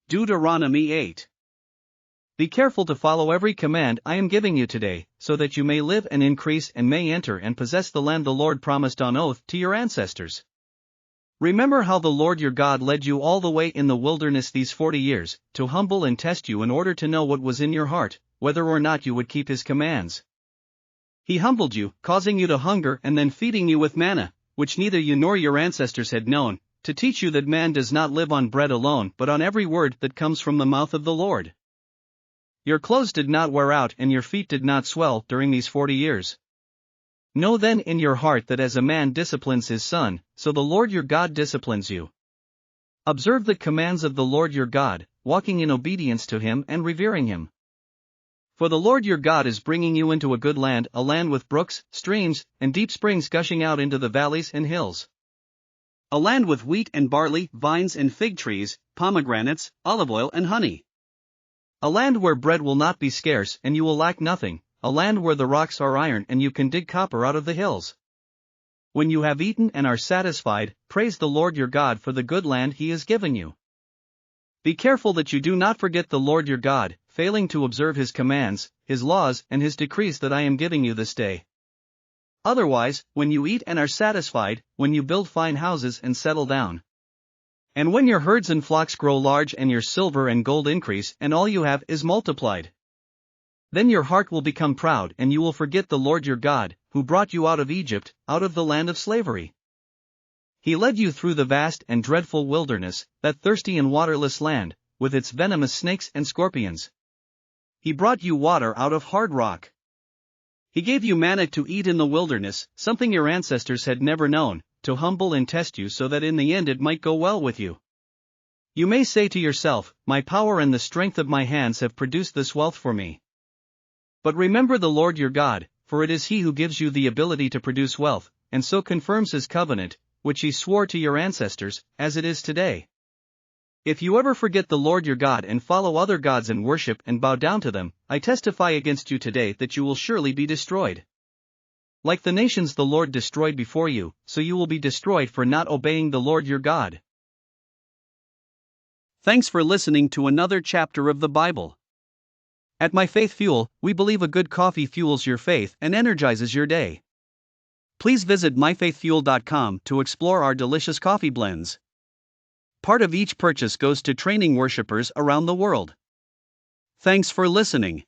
Deuteronomy 8. Be careful to follow every command I am giving you today, so that you may live and increase and may enter and possess the land the Lord promised on oath to your ancestors. Remember how the Lord your God led you all the way in the wilderness these 40 years, to humble and test you in order to know what was in your heart, whether or not you would keep his commands. He humbled you, causing you to hunger and then feeding you with manna, which neither you nor your ancestors had known, to teach you that man does not live on bread alone but on every word that comes from the mouth of the Lord. Your clothes did not wear out and your feet did not swell during these 40 years. Know then in your heart that as a man disciplines his son, so the Lord your God disciplines you. Observe the commands of the Lord your God, walking in obedience to him and revering him. For the Lord your God is bringing you into a good land, a land with brooks, streams, and deep springs gushing out into the valleys and hills. A land with wheat and barley, vines and fig trees, pomegranates, olive oil and honey. A land where bread will not be scarce and you will lack nothing, a land where the rocks are iron and you can dig copper out of the hills. When you have eaten and are satisfied, praise the Lord your God for the good land he has given you. Be careful that you do not forget the Lord your God, failing to observe his commands, his laws and his decrees that I am giving you this day. Otherwise, when you eat and are satisfied, when you build fine houses and settle down, and when your herds and flocks grow large and your silver and gold increase and all you have is multiplied, then your heart will become proud and you will forget the Lord your God, who brought you out of Egypt, out of the land of slavery. He led you through the vast and dreadful wilderness, that thirsty and waterless land, with its venomous snakes and scorpions. He brought you water out of hard rock. He gave you manna to eat in the wilderness, something your ancestors had never known, to humble and test you so that in the end it might go well with you. You may say to yourself, my power and the strength of my hands have produced this wealth for me. But remember the Lord your God, for it is he who gives you the ability to produce wealth, and so confirms his covenant, which he swore to your ancestors, as it is today. If you ever forget the Lord your God and follow other gods and worship and bow down to them, I testify against you today that you will surely be destroyed. Like the nations the Lord destroyed before you, so you will be destroyed for not obeying the Lord your God. Thanks for listening to another chapter of the Bible. At My Faith Fuel, we believe a good coffee fuels your faith and energizes your day. Please visit myfaithfuel.com to explore our delicious coffee blends. Part of each purchase goes to training worshipers around the world. Thanks for listening.